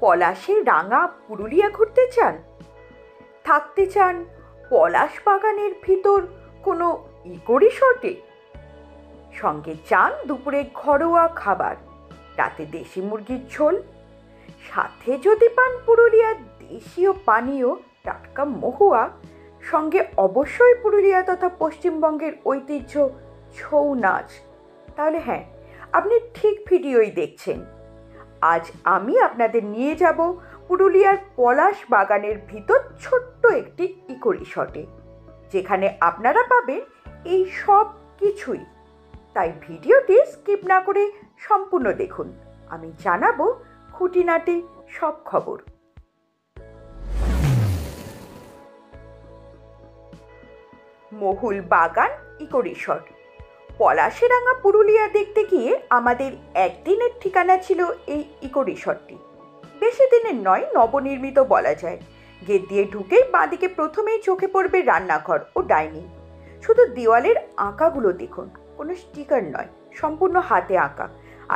পলাশের রাঙা পুরুলিয়া ঘুরতে চান? থাকতে চান পলাশ বাগানের ভিতর কোনো ইকো রিসর্টে? সঙ্গে চান দুপুরে ঘরোয়া খাবার, রাতে দেশি মুরগির ঝোল, সাথে যদি পান পুরুলিয়ার দেশীয় পানীয় টাটকা মহুয়া, সঙ্গে অবশ্যই পুরুলিয়া তথা পশ্চিমবঙ্গের ঐতিহ্য ছৌ নাচ, তাহলে হ্যাঁ, আপনি ঠিক ভিডিওই দেখছেন। আজ আমি আপনাদের নিয়ে যাব পুরুলিয়ার পলাশ বাগানের ভিতর ছোট্ট একটি ইকো রিসর্টে, যেখানে আপনারা পাবেন এই সব কিছুই। তাই ভিডিওটি স্কিপ না করে সম্পূর্ণ দেখুন, আমি জানাবো খুঁটিনাটি সব খবর। মহুল বাগান ইকো রিসর্ট। পলাশিরাঙ্গা পুরুলিয়া দেখতে গিয়ে আমাদের একদিনের ঠিকানা ছিল এই ইকো রিসর্টটি। বেশি দিনের নয়, নবনির্মিত বলা যায়। গেট দিয়ে ঢুকেই বাঁদিকে প্রথমেই চোখে পড়বে রান্নাঘর ও ডাইনিং। শুধু দেওয়ালের আঁকাগুলো দেখুন, কোনো স্টিকার নয়, সম্পূর্ণ হাতে আঁকা।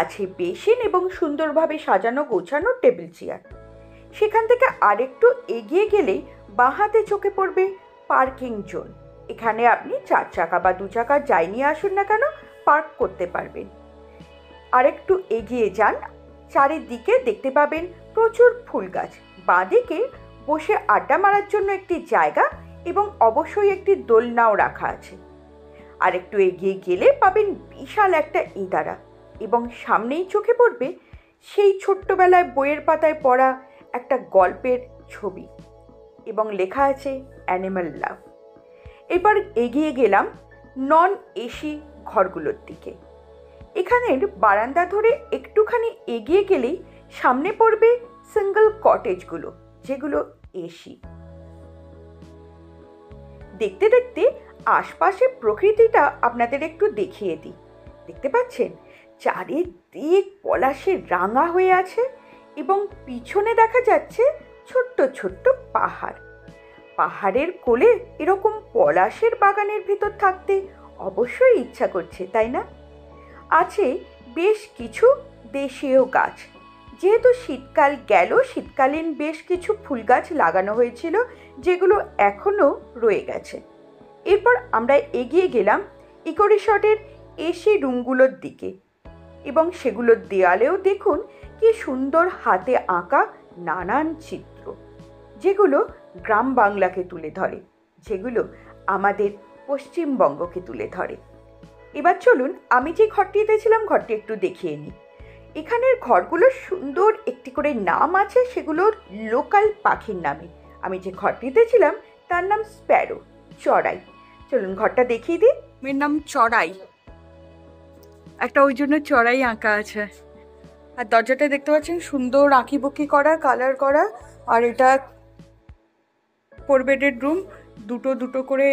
আছে বেসিন এবং সুন্দরভাবে সাজানো গোছানো টেবিল চেয়ার। সেখান থেকে আরেকটু এগিয়ে গেলেই বাঁ হাতে চোখে পড়বে পার্কিং জোন। এখানে আপনি 4 চাকা বা 2 চাকা যাই নিয়ে আসুন না কেন পার্ক করতে পারবেন। আরেকটু এগিয়ে যান, চারিদিকে দেখতে পাবেন প্রচুর ফুল গাছ। বাঁদিকে বসে আড্ডা মারার জন্য একটি জায়গা এবং অবশ্যই একটি দোলনাও রাখা আছে। আরেকটু এগিয়ে গেলে পাবেন বিশাল একটা ইঁদারা এবং সামনেই চোখে পড়বে সেই ছোট্টবেলায় বইয়ের পাতায় পড়া একটা গল্পের ছবি এবং লেখা আছে অ্যানিম্যাল লাভ। এবার এগিয়ে গেলাম নন এসি ঘরগুলোর দিকে। এখানের বারান্দা ধরে একটুখানি এগিয়ে গেলেই সামনে পড়বে সিঙ্গল কটেজগুলো, যেগুলো এসি। দেখতে দেখতে আশপাশে প্রকৃতিটা আপনাদের একটু দেখিয়ে দিই। দেখতে পাচ্ছেন চারিদিক পলাশে রাঙা হয়ে আছে এবং পিছনে দেখা যাচ্ছে ছোট্ট ছোট্ট পাহাড়। পাহাড়ের কোলে এরকম পলাশের বাগানের ভিতর থাকতে অবশ্যই ইচ্ছা করছে, তাই না? আছে বেশ কিছু দেশীয় গাছ। যেহেতু শীতকাল গেল, শীতকালীন বেশ কিছু ফুল গাছ লাগানো হয়েছিল, যেগুলো এখনও রয়ে গেছে। এরপর আমরা এগিয়ে গেলাম ইকো রিসর্টের এসি রুমগুলোর দিকে এবং সেগুলোর দেয়ালেও দেখুন কি সুন্দর হাতে আঁকা নানান চিত্র, যেগুলো গ্রাম বাংলাকে তুলে ধরে, যেগুলো আমাদের পশ্চিমবঙ্গকে তুলে ধরে। এবার চলুন আমি যে ঘরটিতে ছিলাম ঘরটি একটু দেখিয়ে নিই। এখানের ঘরগুলোর সুন্দর একটি করে নাম আছে, সেগুলোর লোকাল পাখির নামে। আমি যে ঘরটিতে ছিলাম তার নাম স্প্যারো, চড়াই। চলুন ঘরটা দেখিয়ে দিই। এর নাম চড়াই, একটা ওই জন্য চড়াই আঁকা আছে। আর দরজাটা দেখতে পাচ্ছেন সুন্দর আঁকিবুকি করা, কালার করা। আর এটা 4 বেডের রুম, দুটো করে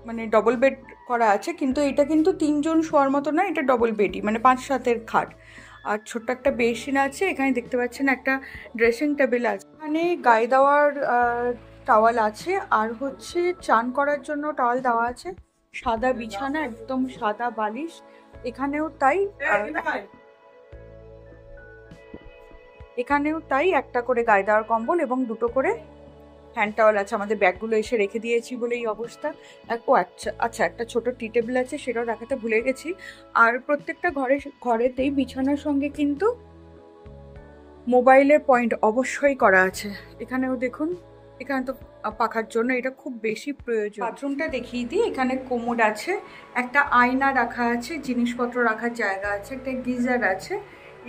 মানে ডবল বেড করা আছে, কিন্তু এটা কিন্তু 3 জন শোয়ার মতো না, এটা ডবল বেডই, মানে 5-7-এর খাট। আর ছোট্ট একটা বেসিন আছে। এখানে দেখতে পাচ্ছেন একটা ড্রেসিং টেবিল আছে, এখানে গায়ে দেওয়ার টাওয়াল আছে, আর হচ্ছে চান করার জন্য টাওয়াল দেওয়া আছে। সাদা বিছানা, একদম সাদা বালিশ। এখানেও তাই একটা করে গায়ে দেওয়ার কম্বল এবং 2টো করে হ্যান্ড টাওয়াল আছে। আমাদের ব্যাগগুলো এসে রেখে দিয়েছি বলে এই অবস্থা। আচ্ছা একটা ছোট টি টেবিল আছে, সেটাও দেখাতে ভুলে গেছি। আর প্রত্যেকটা ঘরেতেই বিছানার সঙ্গে কিন্তু মোবাইলের পয়েন্ট অবশ্যই করা আছে। এখানেও দেখুন, এখানে তো পাখার জন্য এটা খুব বেশি প্রয়োজন। বাথরুমটা দেখিয়ে দিই। এখানে কোমোড আছে, একটা আয়না রাখা আছে, জিনিসপত্র রাখার জায়গা আছে, একটা গিজার আছে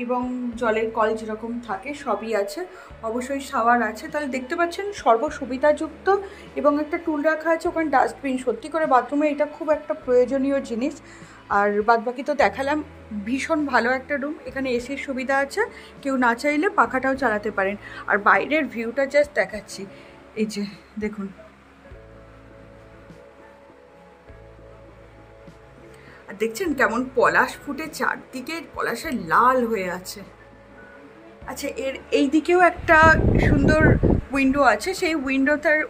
এবং জলের কল যেরকম থাকে সবই আছে। অবশ্যই শাওয়ার আছে। তাহলে দেখতে পাচ্ছেন সর্বসুবিধাযুক্ত এবং একটা টুল রাখা আছে, ওখানে ডাস্টবিন। সত্যি করে বাথরুমে এটা খুব একটা প্রয়োজনীয় জিনিস। আর বাদবাকি তো দেখালাম। ভীষণ ভালো একটা রুম। এখানে এসির সুবিধা আছে, কেউ না চাইলে পাখাটাও চালাতে পারেন। আর বাইরের ভিউটা জাস্ট দেখাচ্ছি, এই যে দেখুন। আর দেখছেন কেমন পলাশ ফুটে চারদিকে পলাশের লাল হয়ে আছে। আচ্ছা, এই দিকেও একটা সুন্দর উইন্ডো আছে, সেই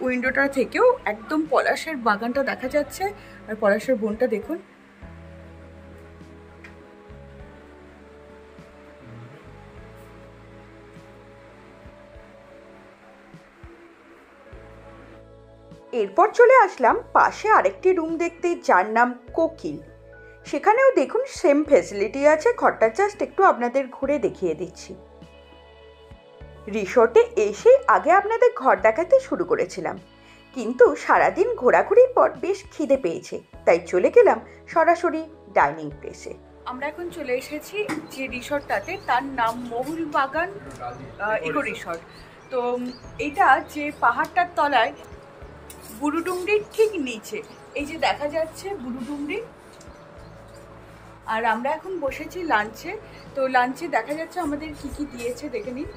উইন্ডোটা থেকেও একদম পলাশের বাগানটা দেখা যাচ্ছে। আর পলাশের বনটা দেখুন। এরপর চলে আসলাম পাশে আরেকটি রুম দেখতে, যার নাম কোকিল। সেখানেও দেখুন সেম ফেসিলিটি আছে। ঘরটা জাস্ট একটু আপনাদের ঘুরে দেখিয়ে দিচ্ছি। রিসর্টে এসে আগে আপনাদের ঘর দেখাতে শুরু করেছিলাম, কিন্তু সারাদিন ঘোরাঘুরির পর বেশ খিদে পেয়েছে, তাই চলে গেলাম সরাসরি ডাইনিং প্লেসে। আমরা এখন চলে এসেছি যে রিসর্টটাতে, তার নাম মহুল বাগান ইকো রিসর্ট। তো এটা যে পাহাড়টার তলায় বুড়ুডুংরির ঠিক নিচে, এই যে দেখা যাচ্ছে বুড়ুডুংরি। আর আমরা এখন বসেছি লাঞ্চে। তো লাঞ্চে দেখা যাচ্ছে আমাদের কি কি দিয়েছে দেখে নিন।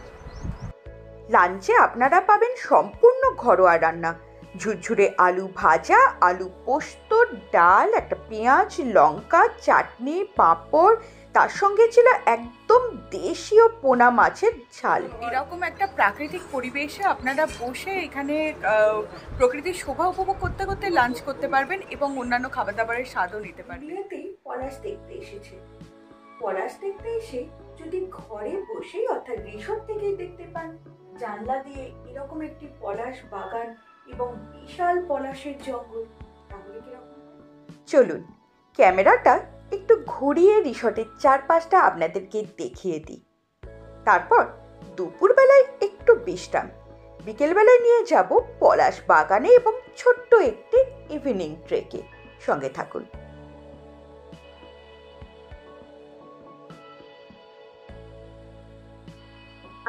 লাঞ্চে আপনারা পাবেন সম্পূর্ণ ঘরোয়া রান্না, ঝুরঝুরে আলু ভাজা, আলু পোস্ত, ডাল, একটা পেঁয়াজ লঙ্কা চাটনি, পাঁপড়, তার সঙ্গে ছিল একদম দেশীয় পোনা মাছের ঝাল। এরকম একটা প্রাকৃতিক পরিবেশে আপনারা বসে এখানে প্রকৃতির শোভা উপভোগ করতে করতে লাঞ্চ করতে পারবেন এবং অন্যান্য খাবার দাবারের স্বাদও নিতে পারবেন। পলাশ দেখতে এসেছে। পলাশ দেখতে এসে যদি ঘরে বসেই অর্থাৎ রিসর্ট থেকেই দেখতে পান জানলা দিয়ে এরকম একটি পলাশ বাগান এবং বিশাল পলাশের জঙ্গল, তাহলে কিরকম? চলুন ক্যামেরাটা একটু ঘুরিয়ে রিসর্টের চারপাশটা আপনাদেরকে দেখিয়ে দিই। তারপর দুপুরবেলায় একটু বিশ্রাম, বিকেলবেলায় নিয়ে যাব পলাশ বাগানে এবং ছোট্ট একটি ইভিনিং ট্রেকে। সঙ্গে থাকুন।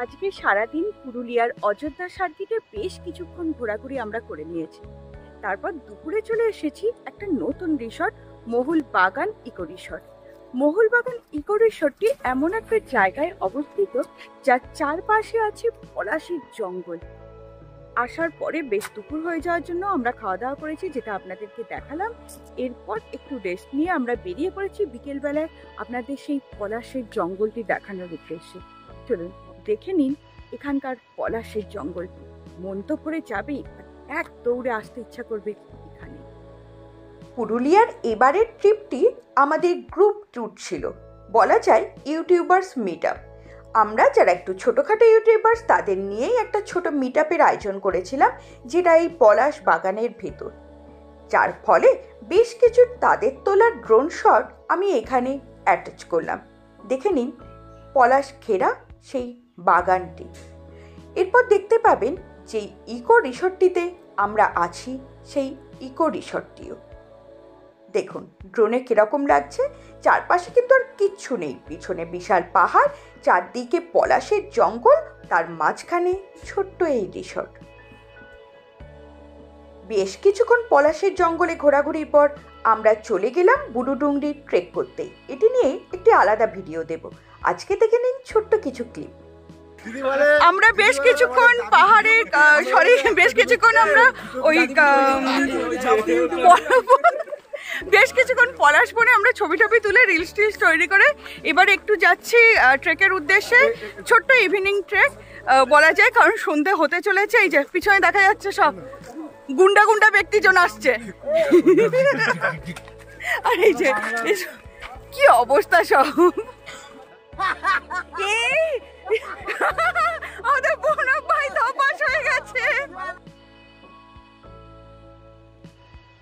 আজকে সারাদিন পুরুলিয়ার অযোধ্যা সার্কিটে বেশ কিছুক্ষণ ঘোরাঘুরি আমরা করে নিয়েছি। তারপর দুপুরে চলে এসেছি একটা নতুন রিসর্ট, মহুল বাগান ইকো রিসর্ট। মহুল বাগান ইকো রিসর্টটি এমন একটা জায়গায় অবস্থিত যার চারপাশে আছে পলাশির জঙ্গল। আসার পরে বেশ দুপুর হয়ে যাওয়ার জন্য আমরা খাওয়া দাওয়া করেছি, যেটা আপনাদেরকে দেখালাম। এরপর একটু রেস্ট নিয়ে আমরা বেরিয়ে পড়েছি বিকেলবেলায় আপনাদের সেই পলাশের জঙ্গলটি দেখানোর উদ্দেশ্যে। চলুন দেখে নিন এখানকার পলাশের জঙ্গলটি। মন তো ভরে যাবেই, এক দৌড়ে আসতে ইচ্ছা করবে এখানে। পুরুলিয়ার এবারের ট্রিপটি আমাদের গ্রুপ ট্যুর ছিল, বলা যায় ইউটিউবার্স মিট আপ। আমরা যারা একটু ছোটোখাটো ইউটিউবার্স তাদের নিয়েই একটা ছোট মিট আপের আয়োজন করেছিলাম, যেটা এই পলাশ বাগানের ভেতর, যার ফলে বেশ কিছু তাদের তোলা ড্রোন শট আমি এখানে অ্যাটাচ করলাম। দেখে নিন পলাশ ঘেরা সেই বাগানটি। এরপর দেখতে পাবেন যে ইকো রিসর্টটিতে আমরা আছি, সেই ইকো রিসর্টটিও দেখুন ড্রোনে কিরকম লাগছে। চারপাশে কিন্তু আর কিচ্ছু নেই, পিছনে বিশাল পাহাড়, চারদিকে পলাশের জঙ্গল, তার মাঝখানে ছোট্ট এই রিসর্ট। বেশ কিছুক্ষণ পলাশের জঙ্গলে ঘোরাঘুরির পর আমরা চলে গেলাম বুড়ুডুংরি ট্রেক করতে। এটি নিয়ে একটি আলাদা ভিডিও দেব, আজকে দেখে নিন ছোট্ট কিছু ক্লিপ। আমরা বেশ কিছুক্ষণ পাহাড়ের বেশ কিছুক্ষণ আমরা ওই বেশ কিছুক্ষণ পলাশ বনে আমরা ছবি টবি তুলে রিলস টিলস তৈরি করে এবার একটু যাচ্ছি ট্রেকের উদ্দেশ্যে। ছোট্ট ইভিনিং ট্রেক বলা যায়, কারণ সন্ধে হতে চলেছে। এই যে পিছনে দেখা যাচ্ছে সব গুন্ডা গুন্ডা ব্যক্তিজন আসছে, আর এই যে কি অবস্থা সব। আমাদের বোনা ভাই ধপাস হয়ে গেছে।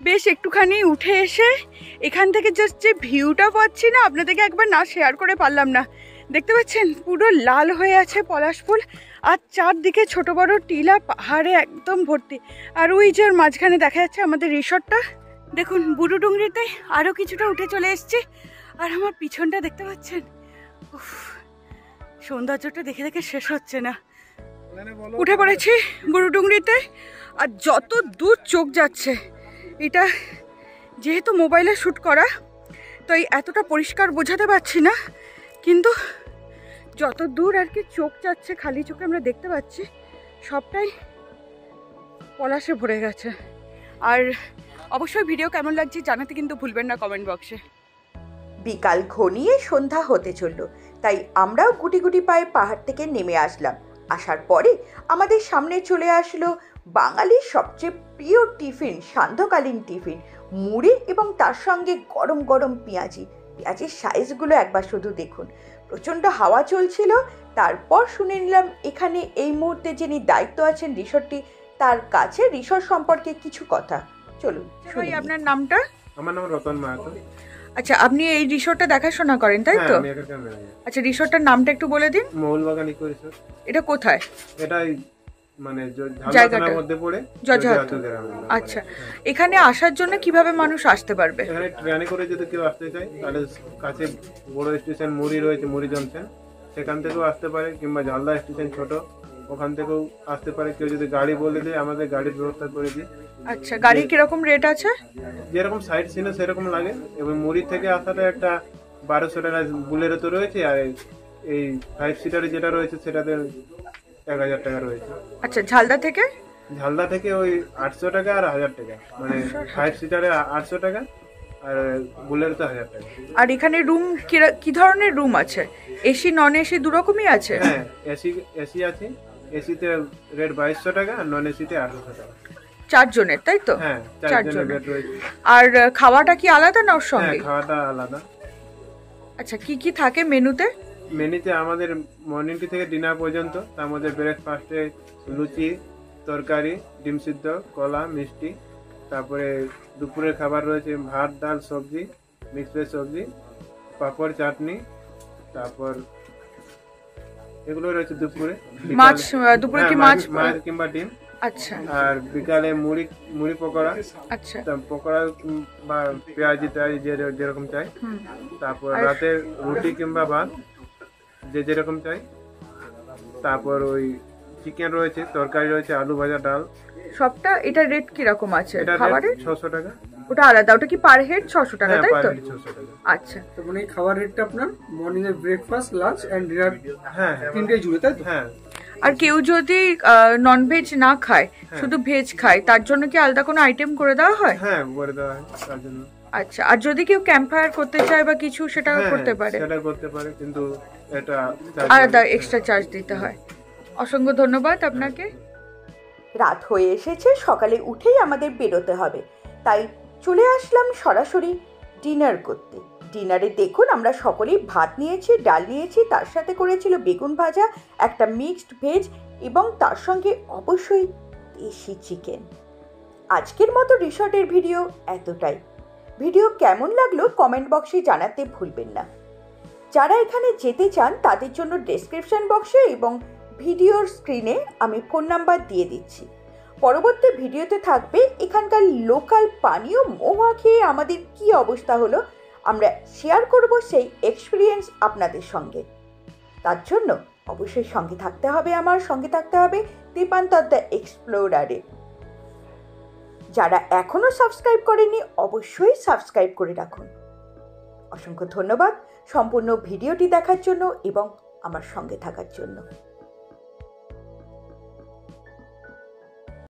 বেশ একটুখানি উঠে এসে এখান থেকে জাস্ট যে ভিউটা পাচ্ছি না, আপনাদেরকে একবার না শেয়ার করে পারলাম না। দেখতে পাচ্ছেন পুরো লাল হয়ে আছে পলাশ ফুল, আর চারদিকে ছোট বড় টিলা পাহাড়ে একদম ভর্তি। আর ওই যে মাঝখানে দেখা যাচ্ছে আমাদের রিসর্টটা। দেখুন বুড়ুডুংরিতে আরও কিছুটা উঠে চলে এসছি, আর আমার পিছনটা দেখতে পাচ্ছেন। সৌন্দর্যটা দেখে দেখে শেষ হচ্ছে না। উঠে পড়েছি বুড়ুডুংরিতে, আর যত দূর চোখ যাচ্ছে, এটা যেহেতু মোবাইলে শ্যুট করা তাই এতটা পরিষ্কার বোঝাতে পারছি না, কিন্তু যত দূর আর কি চোখ যাচ্ছে, খালি চোখে আমরা দেখতে পাচ্ছি সবটাই পলাশে ভরে গেছে। আর অবশ্যই ভিডিও কেমন লাগছে জানাতে কিন্তু ভুলবেন না কমেন্ট বক্সে। বিকাল ঘনিয়ে সন্ধ্যা হতে চলল, তাই আমরাও গুটি গুটি পায়ে পাহাড় থেকে নেমে আসলাম। আসার পরে আমাদের সামনে চলে আসলো বাঙালির সবচেয়ে প্রিয় টিফিন, সান্ধ্যকালীন টিফিন, মুড়ি এবং তার সঙ্গে গরম গরম পেঁয়াজি। পেঁয়াজির সাইজগুলো একবার শুধু দেখুন। প্রচণ্ড হাওয়া চলছিল। তারপর শুনে নিলাম এখানে এই মুহূর্তে যিনি দায়িত্ব আছেন রিসর্টটি, তার কাছে রিসর্ট সম্পর্কে কিছু কথা। চলুন ভাই, আপনার নামটা? আমার নাম রতন মাহাতো। আচ্ছা, আপনি এই রিসর্টটা দেখাশোনা করেন তাই তো? আচ্ছা, রিসর্টটার নামটা একটু বলে দিন। মৌলবাগান ইকো রিসর্ট। এটা কোথায়? এটাই মানে জায়গাটার মধ্যে পড়ে জজাহাত গ্রামে। আচ্ছা, এখানে আসার জন্য কিভাবে মানুষ আসতে পারবে? এখানে ট্রেনে করে যদি কেউ আসতে চায় তাহলে কাছে বড় স্টেশন মুড়ি রয়েছে, মুড়ি জংশন, সেখান থেকেও আসতে পারে, কিংবা ঝালদা স্টেশন ছোট, ওখান থেকেও আসতে পারে। কেউ যদি গাড়ি বলে দেয় আমাদের গাড়ির ব্যবস্থা করে দিই। আচ্ছা, গাড়ি কিরকম রেট আছে? যেরকম সাইড সিনে সেরকম লাগে। এবং মুড়ি থেকে আসাটা একটা 1200 টাকা বুলেরো তো রয়েছে, আর এই 5 সিটারে যেটা রয়েছে সেটাতে 1000 টাকা রয়েছে। আচ্ছা, ঝালদা থেকে? ঝালদা থেকে ওই 800 টাকা আর 1000 টাকা, মানে 5 সিটারে 800 টাকা আর বুলেরো তো 1000 টাকা। আর এখানে রুম কি ধরনের রুম আছে? এসি নন এসি দু রকমই আছে? হ্যাঁ, এসি আছে। এসিতে রেট 2200 টাকা আর নন এসিতে 800 টাকা। 4 জনের তাই তো? হ্যাঁ, 4 জনের বেড রয়েছে। আর খাওয়াটা কি আলাদা না ওর সঙ্গে? হ্যাঁ, খাওয়াটা আলাদা। আচ্ছা, কি কি থাকে মেনুতে? মেনুতে আমাদের মর্নিং টি থেকে ডিনার পর্যন্ত, তার মধ্যে ব্রেকফাস্টে লুচি, তরকারি, ডিম সিদ্ধ, কলা, মিষ্টি। তারপরে দুপুরের খাবার রয়েছে ভাত, ডাল, সবজি, মিক্সড সবজি, পাঁপড়, চাটনি। তারপর এগুলো রয়েছে দুপুরে। মাছ দুপুরে কি মাছ কিংবা ডিম। আচ্ছা। আর বিকালে মুড়ি পকোড়া। আচ্ছা, পকোড়া বা পেঁয়াজি টাজি যেরকম চাই। তারপর রাতে রুটি কিংবা ভাত যে যেরকম চাই। তারপর ওই চিকেন রয়েছে, তরকারি রয়েছে, আলু ভাজা, ডাল। সবটা এটা রেট কি রকম আছে? খাবারের 600 টাকা। ওটা আলাদা, ওটা কি পার হেড 600 টাকা তাই তো? 600 টাকা। আচ্ছা, তো মানে খাবার রেটটা আপনার মর্নিং এর ব্রেকফাস্ট, লাঞ্চ এন্ড ডিনার হ্যাঁ, তিনটেই জুড়ে তাই তো? হ্যাঁ। আর কেউ যদি নন ভেজ না খায়, শুধু ভেজ খায়, তার জন্য কি আলাদা কোনো আইটেম করে দেওয়া হয়? হ্যাঁ, করে দেওয়া হয় তার জন্য। আচ্ছা, আর যদি কেউ ক্যাম্প ফায়ার করতে চায় বা কিছু, সেটা করতে পারে? সেটা করতে পারে, কিন্তু এটা আলাদা এক্সট্রা চার্জ দিতে হয়। অসংখ্য ধন্যবাদ আপনাকে। রাত হয়ে এসেছে, সকালে উঠেই আমাদের বেরোতে হবে, তাই চলে আসলাম সরাসরি ডিনার করতে। ডিনারে দেখুন, আমরা সকলেই ভাত নিয়েছি, ডাল নিয়েছি, তার সাথে করেছিল বেগুন ভাজা, একটা মিক্সড ভেজ এবং তার সঙ্গে অবশ্যই দেশি চিকেন। আজকের মতো রিসর্টের ভিডিও এতটাই। ভিডিও কেমন লাগলো কমেন্ট বক্সে জানাতে ভুলবেন না। যারা এখানে যেতে চান তাদের জন্য ডেসক্রিপশন বক্সে এবং ভিডিওর স্ক্রিনে আমি ফোন নাম্বার দিয়ে দিচ্ছি। পরবর্তী ভিডিওতে থাকবে এখানকার লোকাল পানীয় মোয়া খেয়ে আমাদের কি অবস্থা হলো, আমরা শেয়ার করব সেই এক্সপিরিয়েন্স আপনাদের সঙ্গে। তার জন্য অবশ্যই সঙ্গে থাকতে হবে, আমার সঙ্গে থাকতে হবে দীপান্তর দ্য এক্সপ্লোরারে। যারা এখনও সাবস্ক্রাইব করেননি অবশ্যই সাবস্ক্রাইব করে রাখুন। অসংখ্য ধন্যবাদ সম্পূর্ণ ভিডিওটি দেখার জন্য এবং আমার সঙ্গে থাকার জন্য।